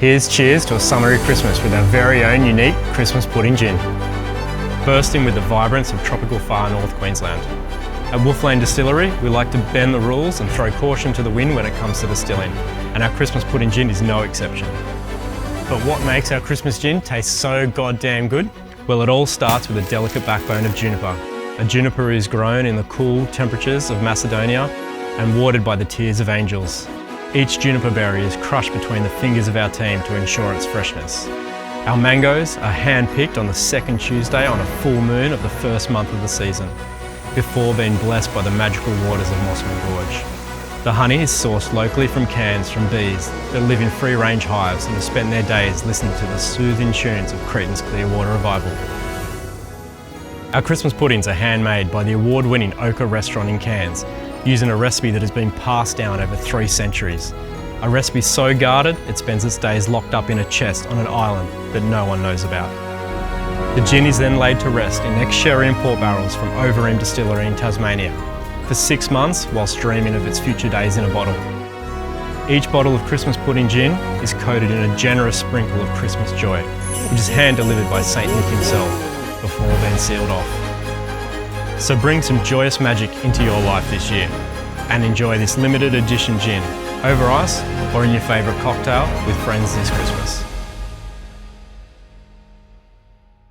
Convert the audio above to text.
Here's cheers to a summery Christmas with our very own unique Christmas pudding gin. Bursting with the vibrance of Tropical Far North Queensland. At Overeem Distillery, we like to bend the rules and throw caution to the wind when it comes to distilling, and our Christmas pudding gin is no exception. But what makes our Christmas gin taste so goddamn good? Well, it all starts with a delicate backbone of juniper. A juniper is grown in the cool temperatures of Macedonia and watered by the tears of angels. Each juniper berry is crushed between the fingers of our team to ensure its freshness. Our mangoes are hand-picked on the second Tuesday on a full moon of the first month of the season, before being blessed by the magical waters of Mossman Gorge. The honey is sourced locally from Cairns from bees that live in free-range hives and have spent their days listening to the soothing tunes of Cretan's Clearwater Revival. Our Christmas puddings are handmade by the award-winning Ochre Restaurant in Cairns, using a recipe that has been passed down over 3 centuries. A recipe so guarded, it spends its days locked up in a chest on an island that no one knows about. The gin is then laid to rest in ex-sherry and port barrels from Overeem Distillery in Tasmania for 6 months whilst dreaming of its future days in a bottle. Each bottle of Christmas pudding gin is coated in a generous sprinkle of Christmas joy, which is hand-delivered by Saint Nick himself before being sealed off. So bring some joyous magic into your life this year and enjoy this limited edition gin over ice or in your favourite cocktail with friends this Christmas.